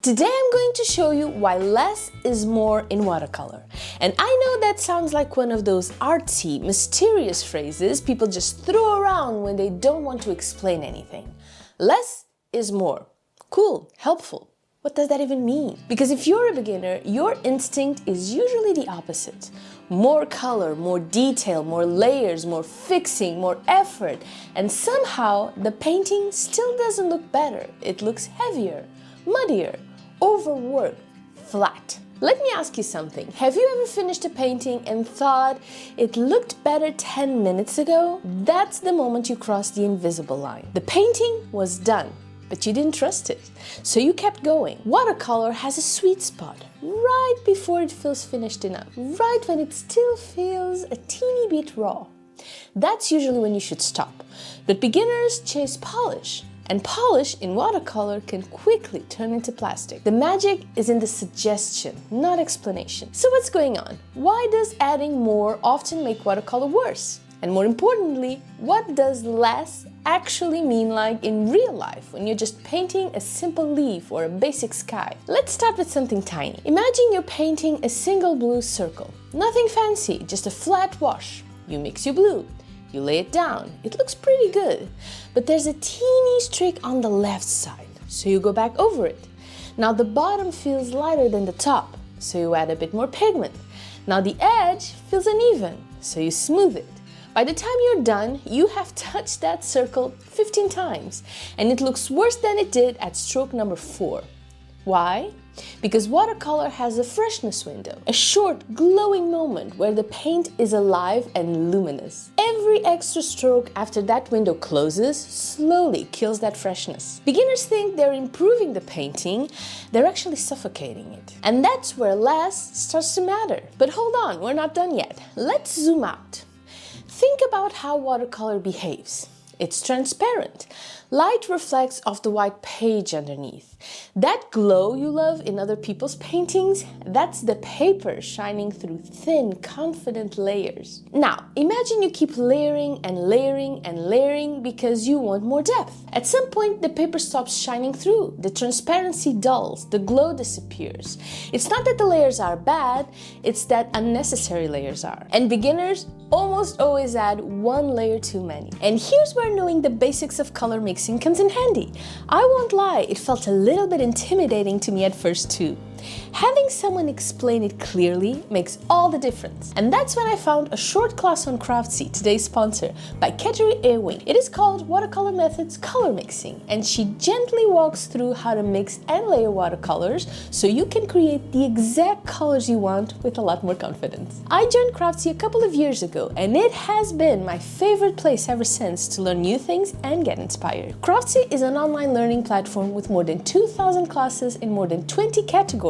Today I'm going to show you why less is more in watercolor. And I know that sounds like one of those artsy, mysterious phrases people just throw around when they don't want to explain anything. Less is more. Cool, helpful. What does that even mean? Because if you're a beginner, your instinct is usually the opposite. More color, more detail, more layers, more fixing, more effort. And somehow the painting still doesn't look better. It looks heavier, muddier, overworked, flat. Let me ask you something. Have you ever finished a painting and thought it looked better 10 minutes ago? That's the moment you crossed the invisible line. The painting was done, but you didn't trust it, so you kept going. Watercolor has a sweet spot, right before it feels finished enough, right when it still feels a teeny bit raw. That's usually when you should stop. But beginners chase polish, and polish in watercolor can quickly turn into plastic. The magic is in the suggestion, not explanation. So what's going on? Why does adding more often make watercolor worse? And more importantly, what does less actually mean like in real life when you're just painting a simple leaf or a basic sky? Let's start with something tiny. Imagine you're painting a single blue circle. Nothing fancy, just a flat wash. You mix your blue. You lay it down. It looks pretty good. But there's a teeny streak on the left side, so you go back over it. Now the bottom feels lighter than the top, so you add a bit more pigment. Now the edge feels uneven, so you smooth it. By the time you're done, you have touched that circle 15 times, and it looks worse than it did at stroke number 4. Why? Because watercolor has a freshness window, a short, glowing moment where the paint is alive and luminous. Every extra stroke after that window closes slowly kills that freshness. Beginners think they're improving the painting, they're actually suffocating it. And that's where less starts to matter. But hold on, we're not done yet. Let's zoom out. Think about how watercolor behaves. It's transparent. Light reflects off the white page underneath. That glow you love in other people's paintings, that's the paper shining through thin, confident layers. Now, imagine you keep layering and layering and layering because you want more depth. At some point, the paper stops shining through. The transparency dulls, the glow disappears. It's not that the layers are bad, it's that unnecessary layers are. And beginners almost always add one layer too many. And here's where knowing the basics of color mixing comes in handy. I won't lie, it felt a little bit intimidating to me at first too. Having someone explain it clearly makes all the difference. And that's when I found a short class on Craftsy, today's sponsor, by Kateri Ewing. It is called Watercolor Methods Color Mixing, and she gently walks through how to mix and layer watercolors so you can create the exact colors you want with a lot more confidence. I joined Craftsy a couple of years ago, and it has been my favorite place ever since to learn new things and get inspired. Craftsy is an online learning platform with more than 2,000 classes in more than 20 categories,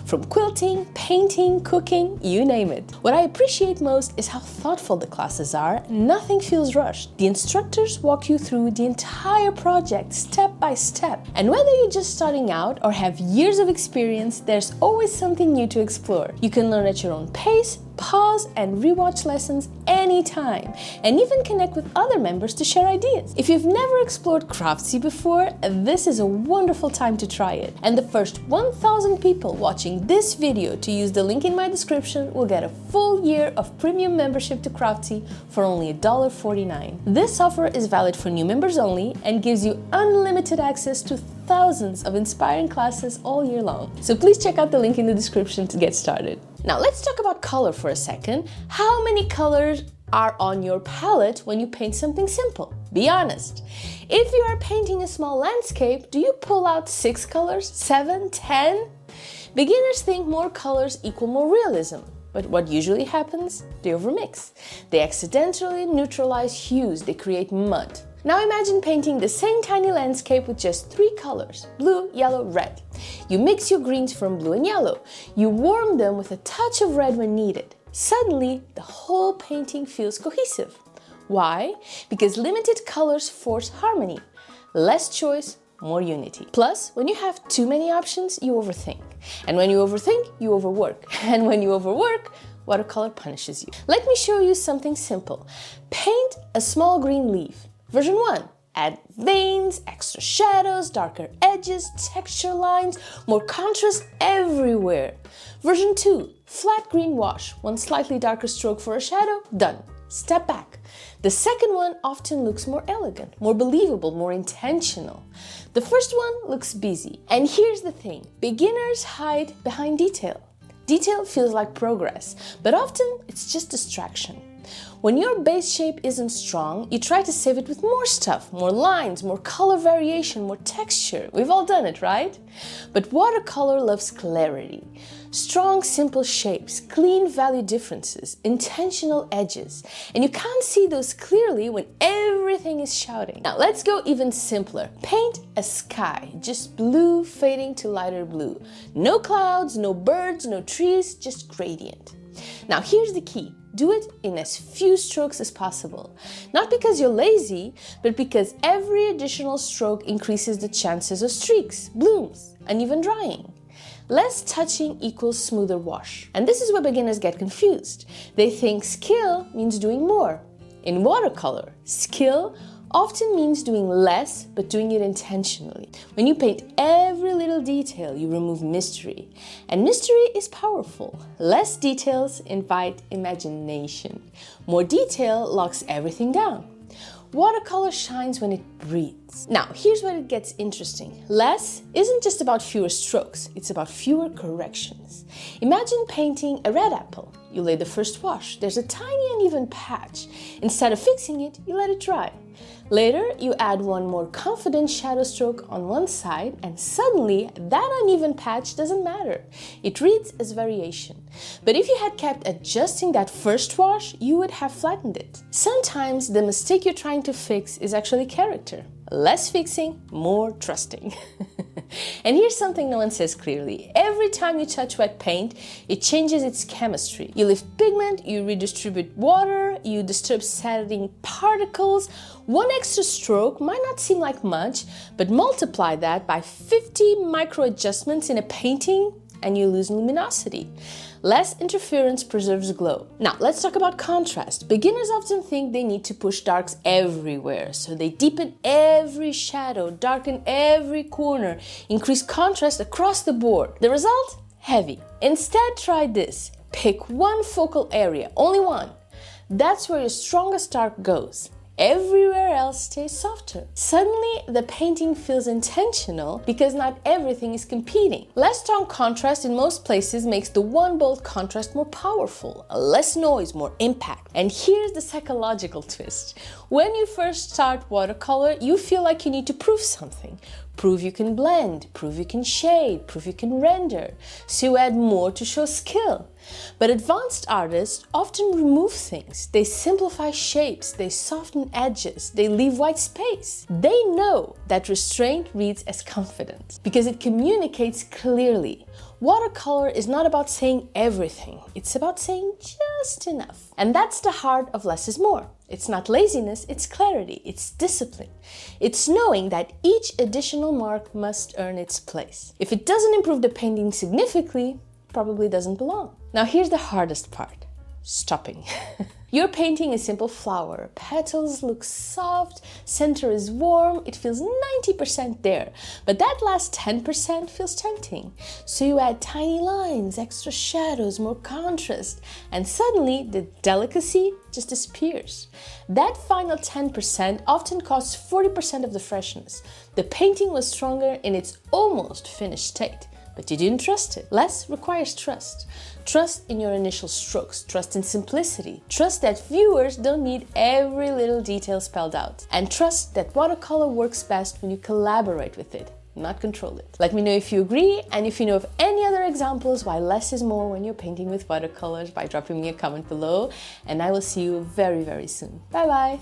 from quilting, painting, cooking, you name it. What I appreciate most is how thoughtful the classes are. Nothing feels rushed. The instructors walk you through the entire project step by step. And whether you're just starting out or have years of experience, there's always something new to explore. You can learn at your own pace, pause and rewatch lessons anytime, and even connect with other members to share ideas. If you've never explored Craftsy before, this is a wonderful time to try it. And the first 1,000 people watching this video to use the link in my description will get a full year of premium membership to Craftsy for only $1.49. This offer is valid for new members only and gives you unlimited access to thousands of inspiring classes all year long. So please check out the link in the description to get started. Now let's talk about color for a second. How many colors are on your palette when you paint something simple? Be honest. If you are painting a small landscape, do you pull out 6 colors, 7, 10? Beginners think more colors equal more realism. But what usually happens? They overmix. They accidentally neutralize hues, they create mud. Now imagine painting the same tiny landscape with just 3 colors, blue, yellow, red. You mix your greens from blue and yellow. You warm them with a touch of red when needed. Suddenly, the whole painting feels cohesive. Why? Because limited colors force harmony. Less choice, more unity. Plus, when you have too many options, you overthink. And when you overthink, you overwork. And when you overwork, watercolor punishes you. Let me show you something simple. Paint a small green leaf. Version 1. Add veins, extra shadows, darker edges, texture lines, more contrast everywhere. Version 2, flat green wash, one slightly darker stroke for a shadow, done. Step back. The second one often looks more elegant, more believable, more intentional. The first one looks busy. And here's the thing, beginners hide behind detail. Detail feels like progress, but often it's just distraction. When your base shape isn't strong, you try to save it with more stuff, more lines, more color variation, more texture. We've all done it, right? But watercolor loves clarity. Strong, simple shapes, clean value differences, intentional edges. And you can't see those clearly when everything is shouting. Now let's go even simpler. Paint a sky, just blue fading to lighter blue. No clouds, no birds, no trees, just gradient. Now here's the key. Do it in as few strokes as possible. Not because you're lazy, but because every additional stroke increases the chances of streaks, blooms, uneven drying. Less touching equals smoother wash. And this is where beginners get confused. They think skill means doing more. In watercolor, skill often means doing less, but doing it intentionally. When you paint every little detail, you remove mystery. And mystery is powerful. Less details invite imagination. More detail locks everything down. Watercolor shines when it breathes. Now, here's where it gets interesting. Less isn't just about fewer strokes, it's about fewer corrections. Imagine painting a red apple. You lay the first wash, there's a tiny uneven patch. Instead of fixing it, you let it dry. Later, you add one more confident shadow stroke on one side, and suddenly that uneven patch doesn't matter. It reads as variation. But if you had kept adjusting that first wash, you would have flattened it. Sometimes the mistake you're trying to fix is actually character. Less fixing, more trusting. And here's something no one says clearly. Every time you touch wet paint, it changes its chemistry. You lift pigment, you redistribute water, you disturb setting particles. One extra stroke might not seem like much, but multiply that by 50 micro adjustments in a painting and you lose luminosity. Less interference preserves glow. Now, let's talk about contrast. Beginners often think they need to push darks everywhere, so they deepen every shadow, darken every corner, increase contrast across the board. The result? Heavy. Instead, try this. Pick one focal area, only one. That's where your strongest dark goes. Everywhere else stays softer. Suddenly, the painting feels intentional because not everything is competing. Less strong contrast in most places makes the one bold contrast more powerful. Less noise, more impact. And here's the psychological twist. When you first start watercolor, you feel like you need to prove something. Prove you can blend, prove you can shade, prove you can render. So you add more to show skill. But advanced artists often remove things. They simplify shapes, they soften edges, they leave white space. They know that restraint reads as confidence because it communicates clearly. Watercolor is not about saying everything, it's about saying just enough. And that's the heart of less is more. It's not laziness, it's clarity, it's discipline. It's knowing that each additional mark must earn its place. If it doesn't improve the painting significantly, it probably doesn't belong. Now here's the hardest part, stopping. You're painting a simple flower. Petals look soft, center is warm, it feels 90% there. But that last 10% feels tempting. So you add tiny lines, extra shadows, more contrast, and suddenly the delicacy just disappears. That final 10% often costs 40% of the freshness. The painting was stronger in its almost finished state. But you didn't trust it. Less requires trust. Trust in your initial strokes, trust in simplicity, trust that viewers don't need every little detail spelled out, and trust that watercolor works best when you collaborate with it, not control it. Let me know if you agree, and if you know of any other examples why less is more when you're painting with watercolors by dropping me a comment below, and I will see you very, very soon. Bye bye!